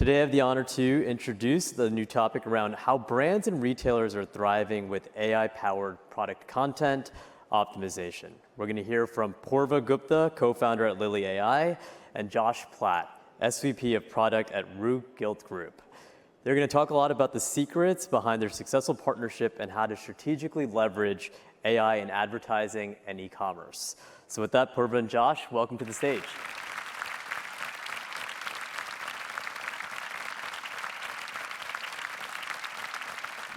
Today I have the honor to introduce the new topic around how brands and retailers are thriving with AI-powered product content optimization. We're going to hear from Purva Gupta, co-founder at Lily AI, and Josh Platt, SVP of Product at Rue Gilt Groupe. They're going to talk a lot about the secrets behind their successful partnership and how to strategically leverage AI in advertising and e-commerce. So with that, Purva and Josh, welcome to the stage.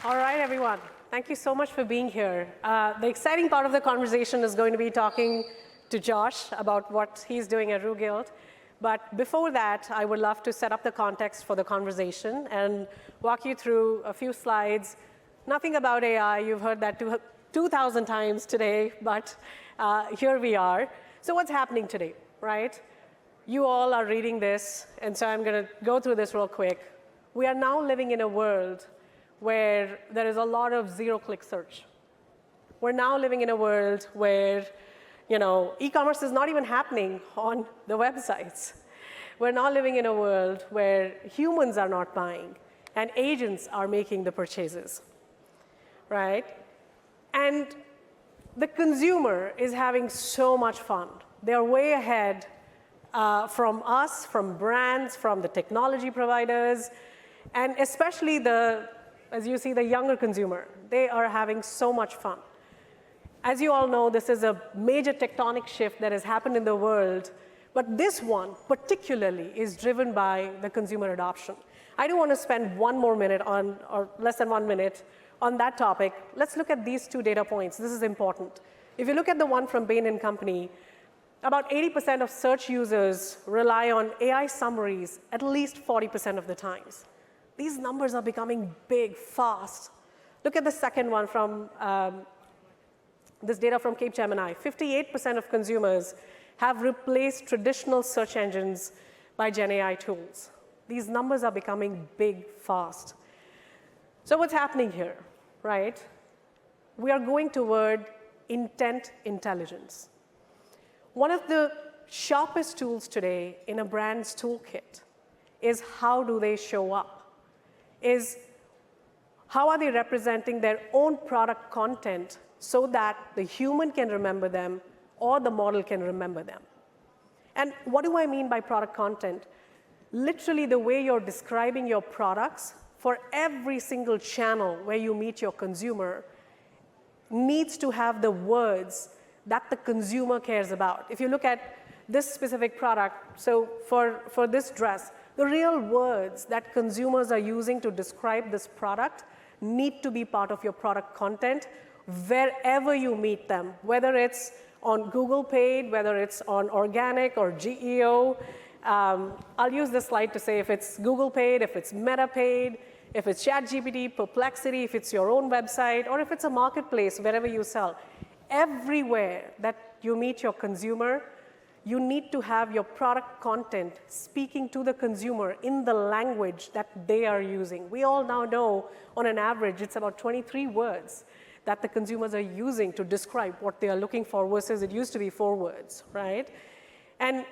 All right, everyone. Thank you so much for being here. The exciting part of the conversation is going to be talking to Josh about what he's doing at Rue Gilt. But before that, I would love to set up the context for the conversation and walk you through a few slides. Nothing about AI. You've heard that 2,000 times today, but here we are. So what's happening today, right? You all are reading this, and so I'm going to go through this real quick. We are now living in a world where there is a lot of zero-click search. We're now living in a world where, e-commerce is not even happening on the websites. We're now living in a world where humans are not buying and agents are making the purchases, right? And the consumer is having so much fun. They're way ahead from us, from brands, from the technology providers, and especially as you see, the younger consumer. They are having so much fun. As you all know, this is a major tectonic shift that has happened in the world, but this one particularly is driven by the consumer adoption. I do want to spend one more minute on, or less than 1 minute, on that topic. Let's look at these two data points. This is important. If you look at the one from Bain & Company, about 80% of search users rely on AI summaries at least 40% of the times. These numbers are becoming big, fast. Look at the second one from this data from Capgemini. 58% of consumers have replaced traditional search engines by Gen AI tools. These numbers are becoming big, fast. So what's happening here, right? We are going toward intent intelligence. One of the sharpest tools today in a brand's toolkit is how do they show up? Is how are they representing their own product content so that the human can remember them or the model can remember them. And what do I mean by product content? Literally the way you're describing your products for every single channel where you meet your consumer needs to have the words that the consumer cares about. If you look at this specific product, so for this dress, the real words that consumers are using to describe this product need to be part of your product content wherever you meet them, whether it's on Google paid, whether it's on organic or GEO. I'll use this slide to say if it's Google paid, if it's Meta paid, if it's ChatGPT, Perplexity, if it's your own website, or if it's a marketplace, wherever you sell. Everywhere that you meet your consumer, you need to have your product content speaking to the consumer in the language that they are using. We all now know, on an average, it's about 23 words that the consumers are using to describe what they are looking for versus it used to be 4 words, right? And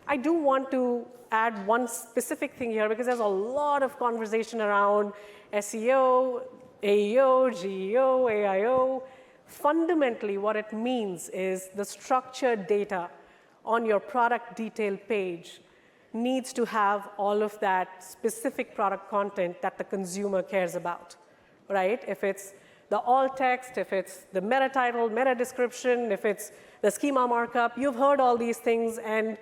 I do want to add one specific thing here because there's a lot of conversation around SEO, AEO, GEO, AIO. Fundamentally, what it means is the structured data on your product detail page needs to have all of that specific product content that the consumer cares about, right? If it's the alt text, if it's the meta title, meta description, if it's the schema markup, you've heard all these things. And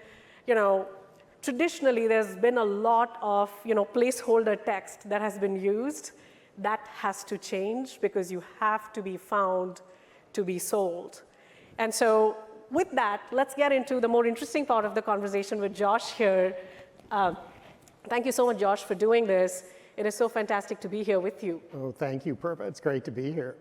traditionally, there's been a lot of placeholder text that has been used. That has to change because you have to be found to be sold. And so with that, let's get into the more interesting part of the conversation with Josh here. Thank you so much, Josh, for doing this. It is so fantastic to be here with you. Oh, thank you, Purva. It's great to be here.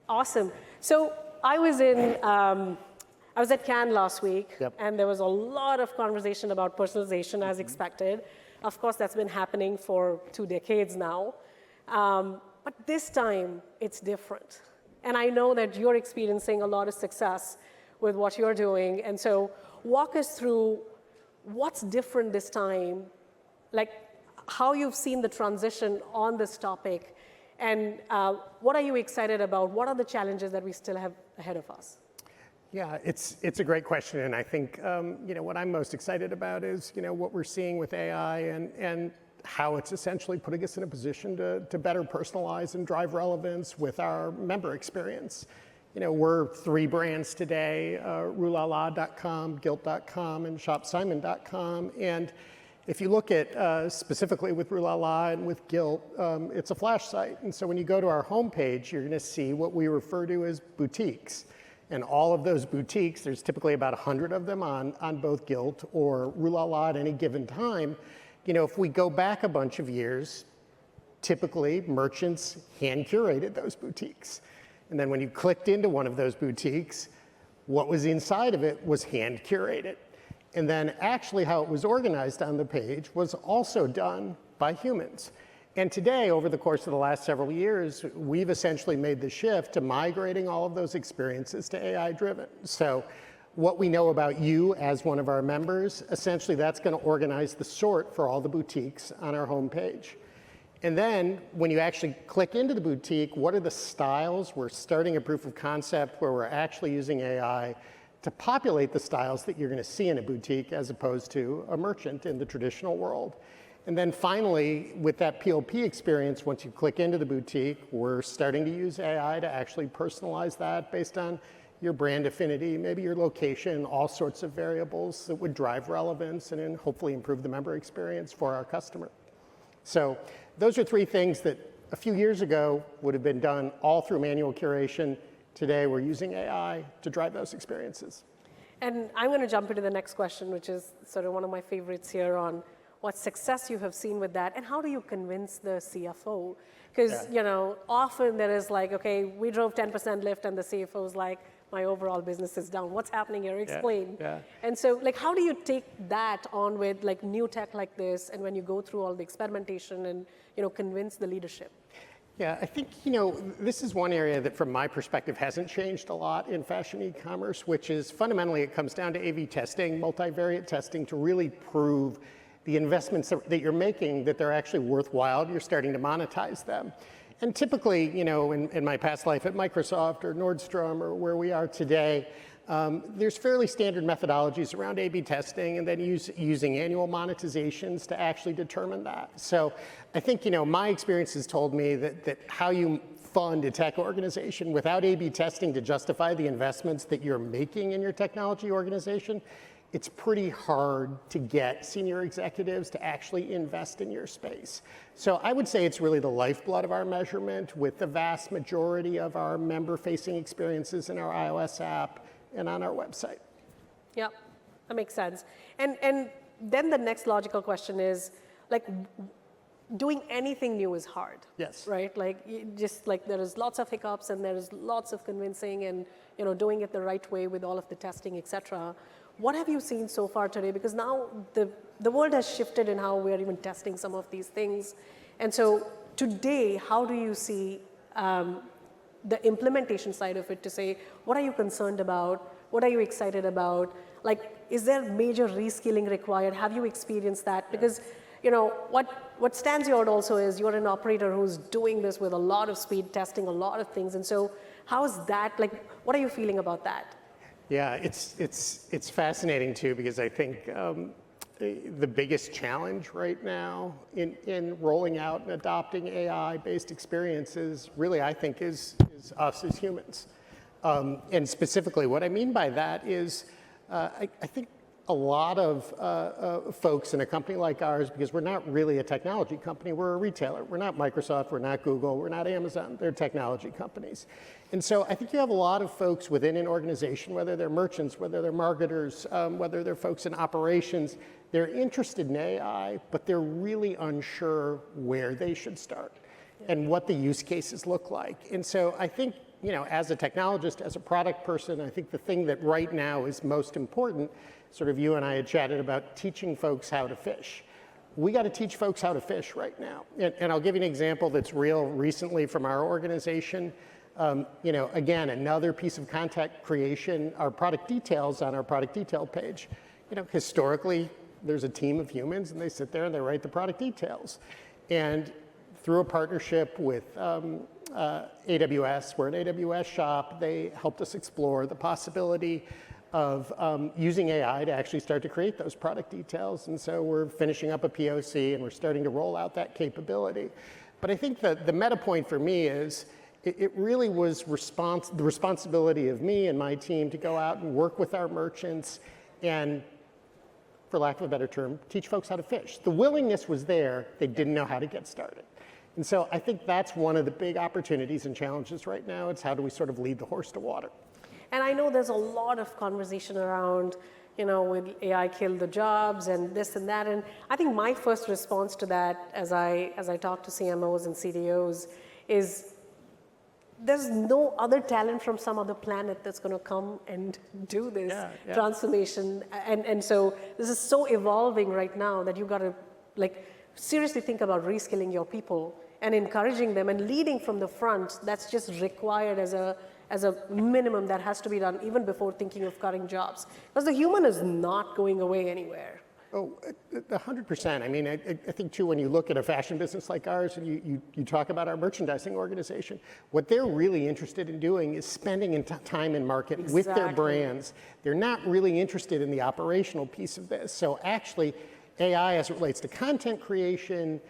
Awesome. So I was at Cannes last week, Yep. and there was a lot of conversation about personalization as expected. Of course, that's been happening for 2 decades now. But this time, it's different. And I know that you're experiencing a lot of success with what you're doing. And so walk us through what's different this time. Like, how you've seen the transition on this topic, and what are you excited about? What are the challenges that we still have ahead of us? Yeah, it's a great question, and I think what I'm most excited about is what we're seeing with AI and how it's essentially putting us in a position to better personalize and drive relevance with our member experience. We're 3 brands today: RueLaLa.com, Gilt.com, and ShopSimon.com. And if you look at specifically with Rue La La and with Gilt, it's a flash site. And so when you go to our homepage, you're going to see what we refer to as boutiques. And all of those boutiques, there's typically about 100 of them on both Gilt or Rue La La at any given time. If we go back a bunch of years, typically merchants hand curated those boutiques. And then when you clicked into one of those boutiques, what was inside of it was hand curated. And then actually how it was organized on the page was also done by humans. And today, over the course of the last several years, we've essentially made the shift to migrating all of those experiences to AI-driven. So what we know about you as one of our members, essentially that's going to organize the sort for all the boutiques on our homepage. And then when you actually click into the boutique, what are the styles? We're starting a proof of concept where we're actually using AI to populate the styles that you're going to see in a boutique as opposed to a merchant in the traditional world. And then finally, with that PLP experience, once you click into the boutique, we're starting to use AI to actually personalize that based on your brand affinity, maybe your location, all sorts of variables that would drive relevance and then hopefully improve the member experience for our customer. So those are 3 things that a few years ago would have been done all through manual curation. Today, we're using AI to drive those experiences. And I'm going to jump into the next question, which is sort of one of my favorites here on what success you have seen with that, and how do you convince the CFO? Because often there is like, okay, we drove 10% lift, and the CFO is like, my overall business is down. What's happening here? Explain. Yeah. And so, like, how do you take that on with like new tech like this, and when you go through all the experimentation and convince the leadership? Yeah, I think, this is one area that from my perspective hasn't changed a lot in fashion e-commerce, which is fundamentally it comes down to A/B testing, multivariate testing to really prove the investments that you're making, that they're actually worthwhile. You're starting to monetize them. And typically, in my past life at Microsoft or Nordstrom or where we are today, there's fairly standard methodologies around A/B testing and then using annual monetizations to actually determine that. So I think, my experience has told me that how you fund a tech organization without A/B testing to justify the investments that you're making in your technology organization, it's pretty hard to get senior executives to actually invest in your space. So I would say it's really the lifeblood of our measurement, with the vast majority of our member-facing experiences in our iOS app and on our website. Yep, that makes sense. And then the next logical question is, like, doing anything new is hard. Yes. Right? Like, just like there is lots of hiccups and there is lots of convincing and doing it the right way with all of the testing, et cetera. What have you seen so far today? Because now the world has shifted in how we are even testing some of these things. And so today, how do you see the implementation side of it to say, what are you concerned about? What are you excited about? Like, is there major reskilling required? Have you experienced that? Because what stands you out also is you're an operator who's doing this with a lot of speed, testing a lot of things. And so how is that, like, what are you feeling about that? Yeah, it's fascinating too, because I think the biggest challenge right now in rolling out and adopting AI-based experiences really, I think, is us as humans. And specifically, what I mean by that is I think a lot of folks in a company like ours, because we're not really a technology company, we're a retailer. We're not Microsoft, we're not Google, we're not Amazon, they're technology companies. And so I think you have a lot of folks within an organization, whether they're merchants, whether they're marketers, whether they're folks in operations, they're interested in AI, but they're really unsure where they should start and what the use cases look like. And so I think, as a technologist, as a product person, I think the thing that right now is most important, sort of you and I had chatted about teaching folks how to fish. We got to teach folks how to fish right now. And I'll give you an example that's real recently from our organization. Again, another piece of content creation, our product details on our product detail page. Historically, there's a team of humans, and they sit there and they write the product details. And through a partnership with AWS, we're an AWS shop, they helped us explore the possibility of using AI to actually start to create those product details. And so we're finishing up a POC and we're starting to roll out that capability. But I think that the meta point for me is it really was the responsibility of me and my team to go out and work with our merchants and, for lack of a better term, teach folks how to fish. The willingness was there, they didn't know how to get started. And so I think that's one of the big opportunities and challenges right now. It's how do we sort of lead the horse to water. And I know there's a lot of conversation around, will AI kill the jobs and this and that. And I think my first response to that, as I talk to CMOs and CDOs, is there's no other talent from some other planet that's going to come and do this transformation. And so this is so evolving right now that you've got to seriously think about reskilling your people and encouraging them and leading from the front. That's just required as a minimum that has to be done even before thinking of cutting jobs. Because the human is not going away anywhere. Oh, 100%. I mean, I think too, when you look at a fashion business like ours and you talk about our merchandising organization, what they're really interested in doing is spending time in market with their brands. They're not really interested in the operational piece of this. So actually, AI as it relates to content creation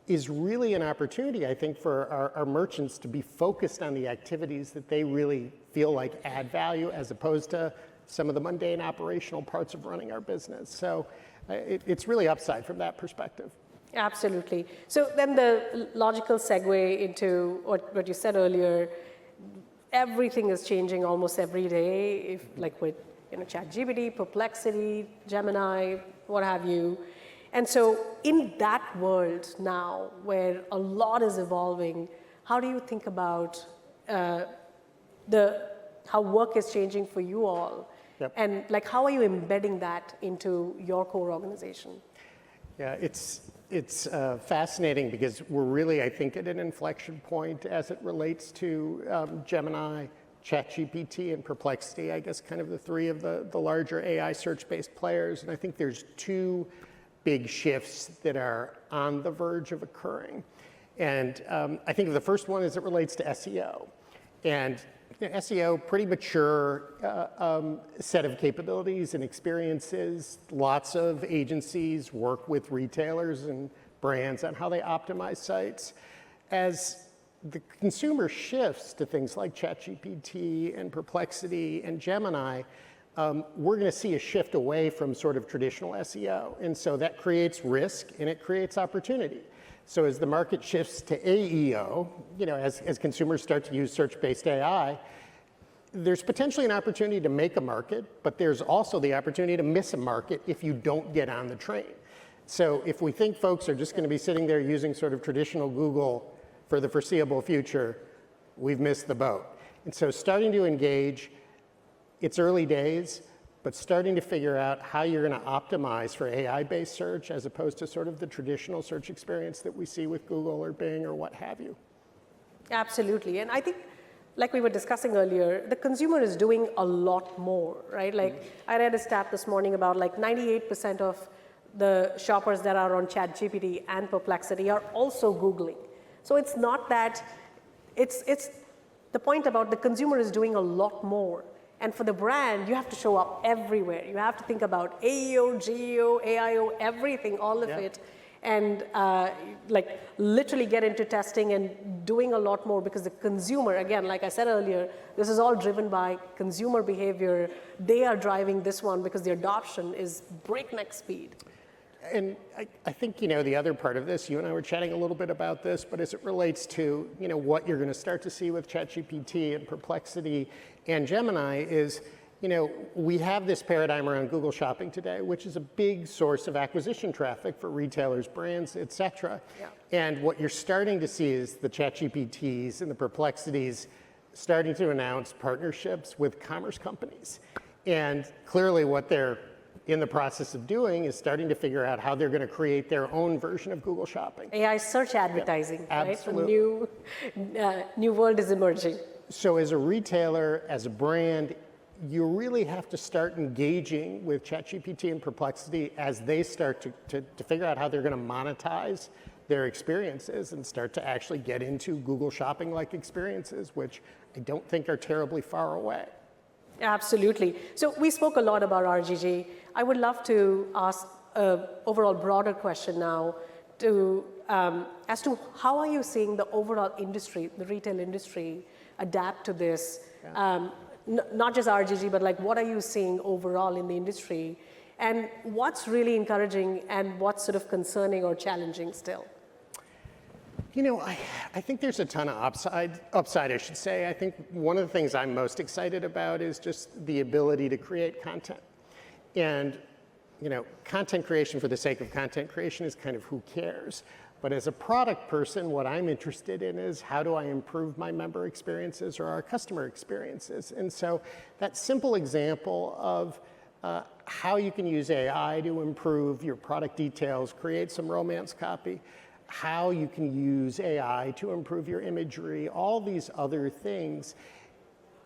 is really an opportunity, I think, for our merchants to be focused on the activities that they really feel like add value as opposed to some of the mundane operational parts of running our business. So it's really upside from that perspective. Absolutely. So then the logical segue into what you said earlier, everything is changing almost every day, with ChatGPT, Perplexity, Gemini, what have you. And so in that world now, where a lot is evolving, how do you think about how work is changing for you all? Yep. And how are you embedding that into your core organization? Yeah, it's fascinating because we're really, I think, at an inflection point as it relates to Gemini, ChatGPT, and Perplexity, I guess kind of the three of the larger AI search-based players. And I think there's two big shifts that are on the verge of occurring. And I think the first one as it relates to SEO. And SEO, pretty mature set of capabilities and experiences. Lots of agencies work with retailers and brands on how they optimize sites. As the consumer shifts to things like ChatGPT and Perplexity and Gemini, we're going to see a shift away from sort of traditional SEO. And so that creates risk and it creates opportunity. So as the market shifts to AEO, as consumers start to use search-based AI, there's potentially an opportunity to make a market, but there's also the opportunity to miss a market if you don't get on the train. So if we think folks are just going to be sitting there using sort of traditional Google for the foreseeable future, we've missed the boat. And so starting to engage, it's early days, but starting to figure out how you're going to optimize for AI-based search as opposed to sort of the traditional search experience that we see with Google or Bing or what have you. Absolutely. And I think, like we were discussing earlier, the consumer is doing a lot more, right? I read a stat this morning about 98% of the shoppers that are on ChatGPT and Perplexity are also Googling. So it's not that, it's the point about the consumer is doing a lot more. And for the brand, you have to show up everywhere. You have to think about AEO, GEO, AIO, everything, all of it. And literally get into testing and doing a lot more because the consumer, again, like I said earlier, this is all driven by consumer behavior. They are driving this one because the adoption is breakneck speed. And I think, the other part of this, you and I were chatting a little bit about this, but as it relates to, what you're going to start to see with ChatGPT and Perplexity and Gemini is, we have this paradigm around Google Shopping today, which is a big source of acquisition traffic for retailers, brands, et cetera. Yeah. And what you're starting to see is the ChatGPTs and the Perplexities starting to announce partnerships with commerce companies. And clearly what they're in the process of doing is starting to figure out how they're going to create their own version of Google Shopping. AI search advertising, right? Absolutely. A new world is emerging. So as a retailer, as a brand, you really have to start engaging with ChatGPT and Perplexity as they start to figure out how they're going to monetize their experiences and start to actually get into Google Shopping-like experiences, which I don't think are terribly far away. Absolutely. So we spoke a lot about RGG. I would love to ask an overall broader question now as to how are you seeing the overall industry, the retail industry, adapt to this? Yeah. Not just RGG, but like what are you seeing overall in the industry? And what's really encouraging and what's sort of concerning or challenging still? You know, I think there's a ton of upside, I should say. I think one of the things I'm most excited about is just the ability to create content. And, you know, content creation for the sake of content creation is kind of who cares. But as a product person, what I'm interested in is how do I improve my member experiences or our customer experiences? And so that simple example of how you can use AI to improve your product details, create some romance copy, how you can use AI to improve your imagery, all these other things.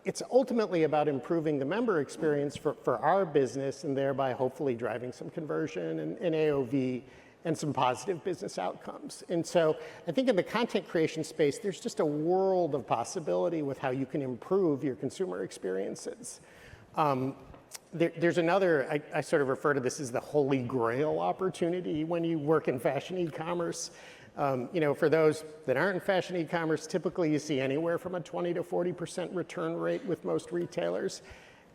It's ultimately about improving the member experience for our business and thereby hopefully driving some conversion and AOV and some positive business outcomes. And so I think in the content creation space, there's just a world of possibility with how you can improve your consumer experiences. There's another, I sort of refer to this as the holy grail opportunity when you work in fashion e-commerce. You know, for those that aren't in fashion e-commerce, typically you see anywhere from a 20 to 40% return rate with most retailers.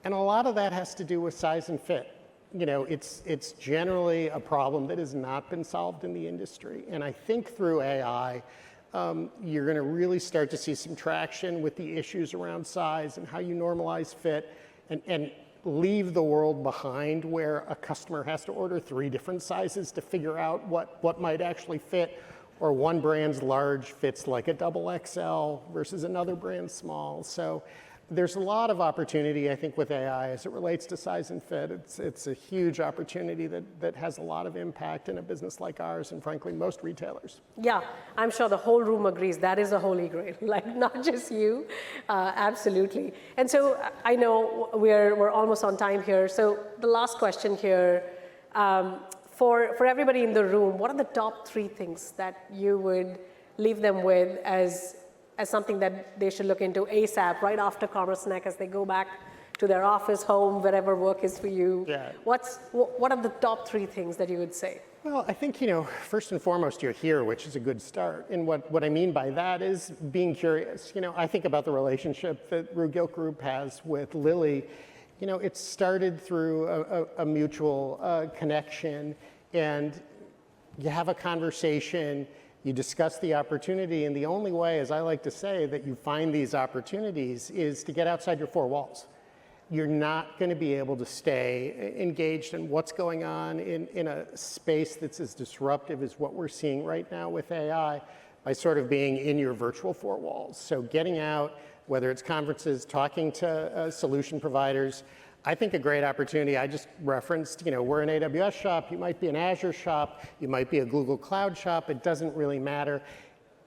And a lot of that has to do with size and fit. You know, it's generally a problem that has not been solved in the industry. And I think through AI, you're going to really start to see some traction with the issues around size and how you normalize fit and leave the world behind where a customer has to order 3 different sizes to figure out what might actually fit, or one brand's large fits like a double XL versus another brand's small. So there's a lot of opportunity, I think, with AI as it relates to size and fit. It's a huge opportunity that has a lot of impact in a business like ours and, frankly, most retailers. Yeah, I'm sure the whole room agrees that is a holy grail, like not just you, absolutely. And so I know we're almost on time here. So the last question here, for everybody in the room, what are the top 3 things that you would leave them with as something that they should look into ASAP, right after Commerce Neck, as they go back to their office, home, wherever work is for you? Yeah. What are the top 3 things that you would say? Well, I think, you know, first and foremost, you're here, which is a good start. And what I mean by that is being curious. You know, I think about the relationship that Rue Gilt Groupe has with Lily. You know, it started through a mutual connection, and you have a conversation. You discuss the opportunity, and the only way, as I like to say, that you find these opportunities is to get outside your 4 walls. You're not going to be able to stay engaged in what's going on in a space that's as disruptive as what we're seeing right now with AI by sort of being in your virtual 4 walls. So getting out, whether it's conferences, talking to solution providers, I think a great opportunity. I just referenced, you know, we're an AWS shop, you might be an Azure shop, you might be a Google Cloud shop, it doesn't really matter.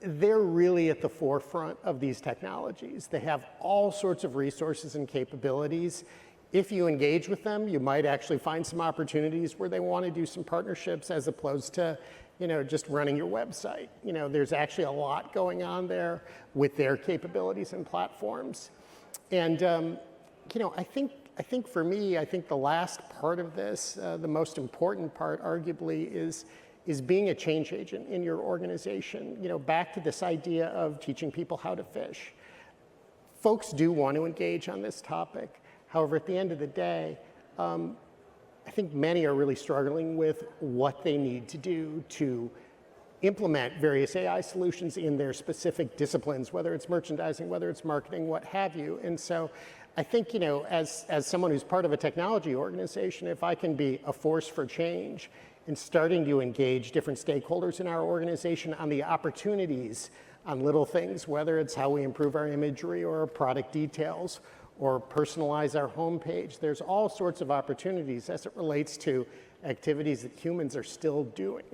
They're really at the forefront of these technologies. They have all sorts of resources and capabilities. If you engage with them, you might actually find some opportunities where they want to do some partnerships as opposed to, you know, just running your website. You know, there's actually a lot going on there with their capabilities and platforms. And, you know, I think for me, I think the last part of this, the most important part, arguably, is being a change agent in your organization. You know, back to this idea of teaching people how to fish. Folks do want to engage on this topic. However, at the end of the day, I think many are really struggling with what they need to do to implement various AI solutions in their specific disciplines, whether it's merchandising, whether it's marketing, what have you. And so I think, you know, as someone who's part of a technology organization, if I can be a force for change in starting to engage different stakeholders in our organization on the opportunities, on little things, whether it's how we improve our imagery or our product details or personalize our homepage, there's all sorts of opportunities as it relates to activities that humans are still doing.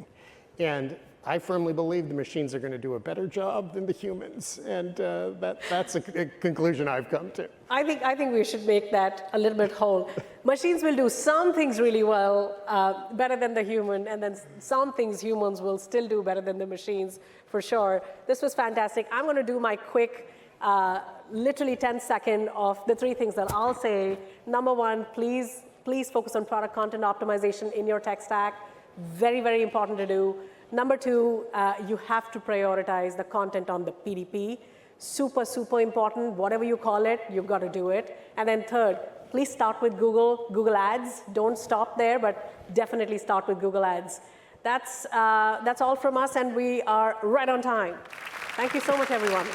And I firmly believe the machines are going to do a better job than the humans, and that's a conclusion I've come to. I think we should make that a little bit whole. Machines will do some things really well, better than the human, and then some things humans will still do better than the machines, for sure. This was fantastic. I'm going to do my quick, literally 10-second of the 3 things that I'll say. Number 1, please focus on product content optimization in your tech stack. Very, very important to do. Number 2, you have to prioritize the content on the PDP. Super, super important. Whatever you call it, you've got to do it. And then third, please start with Google Ads. Don't stop there, but definitely start with Google Ads. That's all from us, and we are right on time. Thank you so much, everyone.